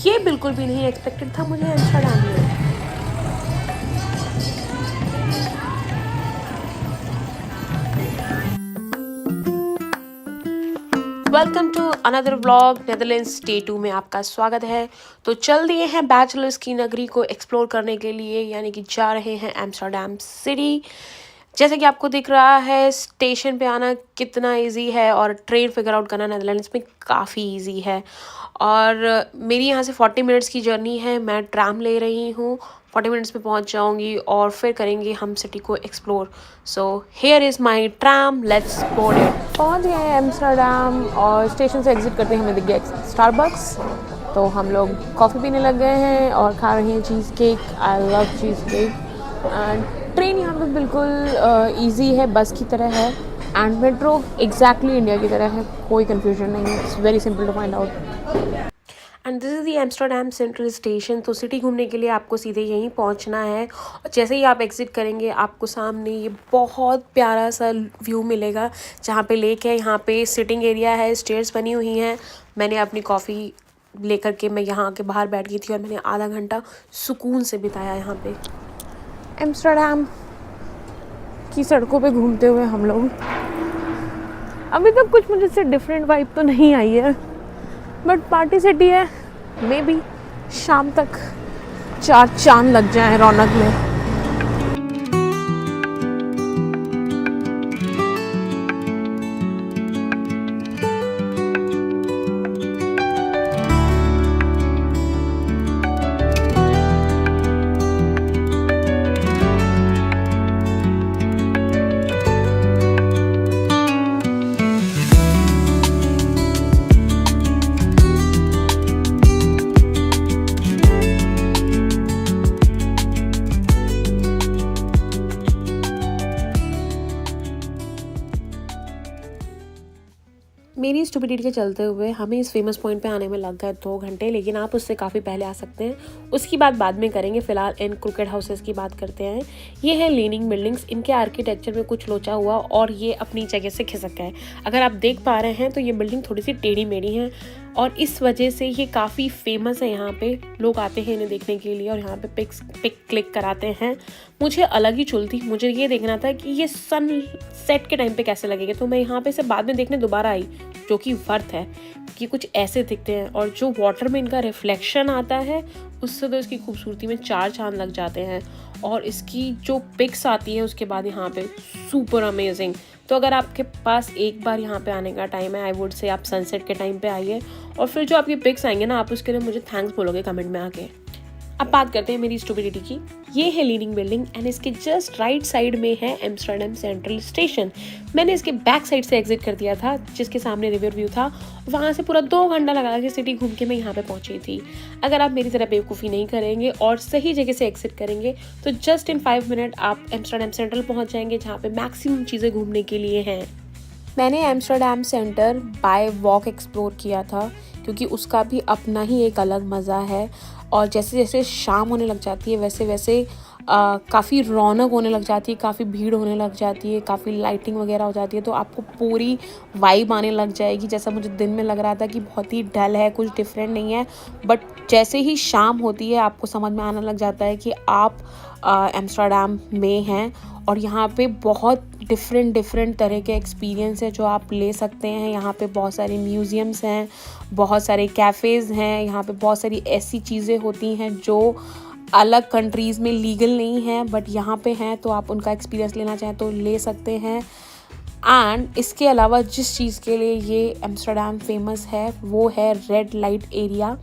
ये बिल्कुल भी नहीं एक्सपेक्टेड था मुझे एम्स्टर्डम में। Welcome to another vlog. Netherlands day 2 में आपका स्वागत है। तो चल दिए हैं बैचलर्स की नगरी को एक्सप्लोर करने के लिए, यानी कि जा रहे हैं एम्स्टर्डम सिटी। जैसे कि आपको दिख रहा है स्टेशन पे आना कितना इजी है और ट्रेन फिगर आउट करना नेदरलैंड्स में काफ़ी इजी है। और मेरी यहाँ से 40 मिनट्स की जर्नी है। मैं ट्राम ले रही हूँ, 40 मिनट्स में पहुँच जाऊँगी और फिर करेंगे हम सिटी को explore. So here is my tram, let's board it. पहुँच गए हैं एम्स्टर्डम और स्टेशन से एग्जिट करते ही हमें दिख गया स्टारबक्स। तो हम लोग कॉफ़ी पीने लग गए हैं और खा रहे हैं cheese cake. I love cheese cake. And train यहाँ पे बिल्कुल ईजी है, बस की तरह है। एंड मेट्रो एग्जैक्टली इंडिया की तरह है, कोई कन्फ्यूजन नहीं है। It's very simple to find out. And this is the Amsterdam central station. तो सिटी घूमने के लिए आपको सीधे यहीं पहुंचना है और जैसे ही आप एग्जिट करेंगे आपको सामने ये बहुत प्यारा सा व्यू मिलेगा जहाँ पे लेक है, यहाँ पे सिटिंग एरिया है, स्टेयर्स बनी हुई हैं। मैंने अपनी कॉफ़ी लेकर के मैं यहाँ आके बाहर बैठ गई थी और मैंने आधा घंटा सुकून से बिताया यहाँ पे। एम्स्टर्डम की सड़कों पे घूमते हुए हम लोग, अभी तक कुछ मुझे से डिफरेंट वाइब तो नहीं आई है, बट पार्टी सिटी है। मे बी शाम तक 4 चांद लग जाए रौनक में। मेरी स्टुपिडिटी के चलते हुए हमें इस फेमस पॉइंट पे आने में लग गए 2 घंटे, लेकिन आप उससे काफ़ी पहले आ सकते हैं। उसकी बात बाद में करेंगे, फिलहाल इन क्रिकेट हाउसेस की बात करते हैं। ये है लीनिंग बिल्डिंग्स। इनके आर्किटेक्चर में कुछ लोचा हुआ और ये अपनी जगह से खिसक गए। अगर आप देख पा रहे हैं तो ये बिल्डिंग थोड़ी सी टेढ़ी मेढ़ी है और इस वजह से ये काफ़ी फेमस है। यहाँ पे लोग आते हैं इन्हें देखने के लिए और यहाँ पे पिक क्लिक कराते हैं। मुझे अलग ही चुल थी, मुझे ये देखना था कि ये सन सेट के टाइम पे कैसे लगेगा। तो मैं यहाँ पे से बाद में देखने दोबारा आई, जो कि वर्थ है कि कुछ ऐसे दिखते हैं और जो वाटर में इनका रिफ्लेक्शन आता है उससे तो इसकी खूबसूरती में 4 चांद लग जाते हैं। और इसकी जो पिक्स आती है उसके बाद यहाँ पे सुपर अमेजिंग। तो अगर आपके पास एक बार यहाँ पे आने का टाइम है, आई वुड से आप सनसेट के टाइम पे आइए और फिर जो आपकी पिक्स आएंगे ना, आप उसके लिए मुझे थैंक्स बोलोगे कमेंट में आके। अब बात करते हैं मेरी स्टुपिडिटी की। ये है लीनिंग बिल्डिंग एंड इसके जस्ट राइट साइड में है एम्स्टर्डम सेंट्रल स्टेशन। मैंने इसके बैक साइड से एग्जिट कर दिया था, जिसके सामने रिवर व्यू था। वहाँ से पूरा 2 घंटा लगा के सिटी घूम के मैं यहाँ पे पहुँची थी। अगर आप मेरी तरह बेवकूफ़ी नहीं करेंगे और सही जगह से एग्जिट करेंगे तो जस्ट इन 5 मिनट आप एम्स्टर्डम सेंट्रल पहुँच जाएंगे, जहाँ पे मैक्सिमम चीज़ें घूमने के लिए हैं। मैंने Amsterdam centre bye walk explore किया था क्योंकि उसका भी अपना ही एक अलग मज़ा है। और जैसे जैसे शाम होने लग जाती है वैसे वैसे काफ़ी रौनक होने लग जाती है, काफ़ी भीड़ होने लग जाती है, काफ़ी लाइटिंग वगैरह हो जाती है। तो आपको पूरी वाइब आने लग जाएगी। जैसा मुझे दिन में लग रहा था कि बहुत ही डल है, कुछ डिफरेंट नहीं है, बट जैसे ही शाम होती है आपको समझ में आने लग जाता है कि आप एम्स्टर्डम में हैं। और यहाँ पे बहुत डिफरेंट तरह के एक्सपीरियंस है जो आप ले सकते हैं। यहाँ पे बहुत सारे म्यूज़ियम्स हैं, बहुत सारे कैफ़ेज़ हैं। यहाँ पे बहुत सारी ऐसी चीज़ें होती हैं जो अलग कंट्रीज़ में लीगल नहीं है बट यहाँ पे हैं, तो आप उनका एक्सपीरियंस लेना चाहें तो ले सकते हैं। एंड इसके अलावा जिस चीज़ के लिए ये एम्स्टर्डम फेमस है वो है red light area.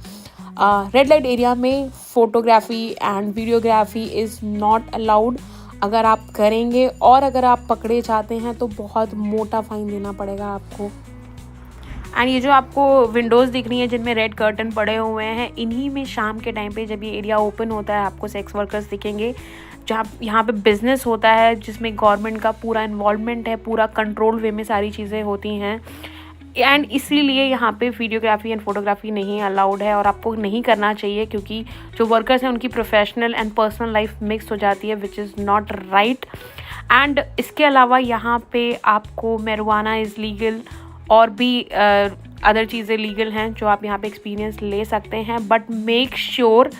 Red light area में photography and videography is not allowed. अगर आप करेंगे और अगर आप पकड़े जाते हैं तो बहुत मोटा फ़ाइन देना पड़ेगा आपको। एंड ये जो आपको विंडोज़ दिख रही हैं जिनमें रेड कर्टन पड़े हुए हैं, इन्हीं में शाम के टाइम पे जब ये एरिया ओपन होता है आपको सेक्स वर्कर्स दिखेंगे। जहाँ यहाँ पे बिज़नेस होता है जिसमें गवर्नमेंट का पूरा इन्वॉल्वमेंट है, पूरा कंट्रोल वे में सारी चीज़ें होती हैं। एंड इसीलिए यहाँ पे वीडियोग्राफी एंड फोटोग्राफी नहीं अलाउड है और आपको नहीं करना चाहिए क्योंकि जो वर्कर्स हैं उनकी professional and personal life mix हो जाती है, which is not right. And इसके अलावा यहाँ पे आपको मैरिजुआना इज़ लीगल और भी अदर चीज़ें लीगल हैं जो आप यहाँ पे एक्सपीरियंस ले सकते हैं, बट मेक श्योर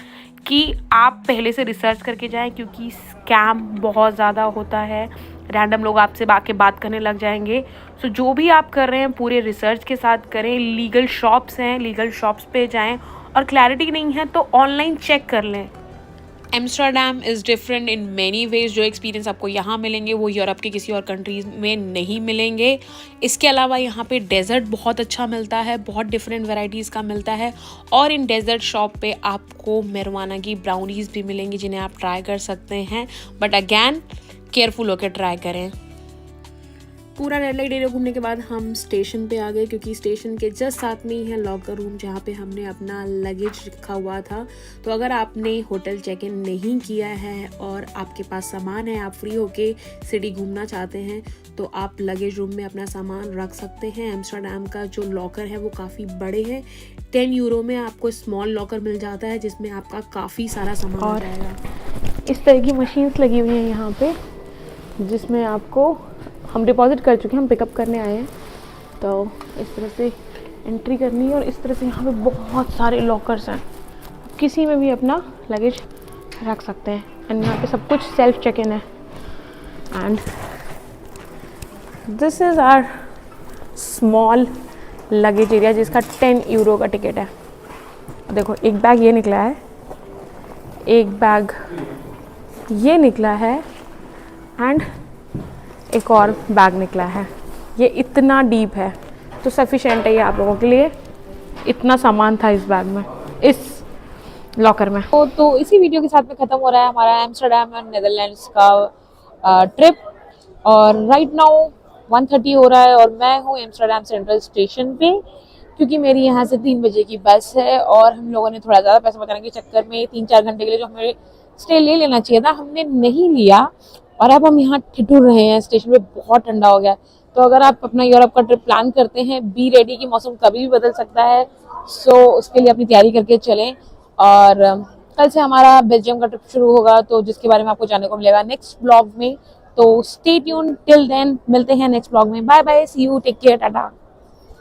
कि आप पहले से रिसर्च करके जाएं, क्योंकि स्कैम बहुत ज़्यादा होता है, रैंडम लोग आपसे आके बात करने लग जाएंगे। सो जो भी आप कर रहे हैं पूरे रिसर्च के साथ करें। लीगल शॉप्स हैं, लीगल शॉप्स पे जाएं, और क्लैरिटी नहीं है तो ऑनलाइन चेक कर लें। Amsterdam is different in many ways. जो एक्सपीरियंस आपको यहाँ मिलेंगे वो यूरोप के किसी और कंट्रीज़ में नहीं मिलेंगे। इसके अलावा यहाँ पे डेज़र्ट बहुत अच्छा मिलता है, बहुत डिफरेंट वैरायटीज़ का मिलता है, और इन डेज़र्ट शॉप पे आपको marijuana की ब्राउनीज़ भी मिलेंगी जिन्हें आप ट्राई कर सकते हैं, बट अगैन केयरफुल होकर ट्राई करें। पूरा रेड लाइट एरिया घूमने के बाद हम स्टेशन पे आ गए, क्योंकि स्टेशन के जस्ट साथ में ही है लॉकर रूम जहाँ पे हमने अपना लगेज रखा हुआ था। तो अगर आपने होटल चेक इन नहीं किया है और आपके पास सामान है, आप फ्री होके सिटी घूमना चाहते हैं, तो आप लगेज रूम में अपना सामान रख सकते हैं। एम्स्टर्डम का जो लॉकर है वो काफ़ी बड़े हैं। 10 यूरो में आपको स्मॉल लॉकर मिल जाता है जिसमें आपका काफ़ी सारा सामान आ जाएगा। इस तरह की मशीन्स लगी हुई हैं यहाँ पे, जिसमें आपको, हम डिपॉजिट कर चुके हैं, हम पिकअप करने आए हैं, तो इस तरह से एंट्री करनी है। और इस तरह से यहाँ पे बहुत सारे लॉकर्स हैं, किसी में भी अपना लगेज रख सकते हैं। एंड यहाँ पे सब कुछ सेल्फ चेक इन है। And this is our small luggage area जिसका 10 यूरो का टिकट है। देखो, एक बैग ये निकला है, एक बैग ये निकला है, एंड एक और बैग निकला है। ये इतना डीप है तो सफिशेंट है ये आप लोगों के लिए। इतना सामान था इस बैग में, इस लॉकर में। तो इसी वीडियो के साथ में ख़त्म हो रहा है हमारा एम्स्टर्डम और नेदरलैंड्स का ट्रिप। और राइट नाउ 1:30 हो रहा है और मैं हूँ एम्स्टर्डम सेंट्रल स्टेशन पे, क्योंकि मेरी यहाँ से 3 बजे की बस है। और हम लोगों ने थोड़ा ज़्यादा पैसा बचाने के चक्कर में 3-4 घंटे के लिए जो हमें स्टे ले लेना चाहिए था, हमने नहीं लिया। और अब हम यहाँ ठिठुर रहे हैं स्टेशन पे, बहुत ठंडा हो गया। तो अगर आप अपना यूरोप का ट्रिप प्लान करते हैं, बी रेडी कि मौसम कभी भी बदल सकता है। सो उसके लिए अपनी तैयारी करके चलें। और कल से हमारा बेल्जियम का ट्रिप शुरू होगा, तो जिसके बारे में आपको जानने को मिलेगा नेक्स्ट ब्लॉग में। तो स्टे ट्यून टिल देन, मिलते हैं नेक्स्ट ब्लॉग में। Bye bye, see you, take care, Tata.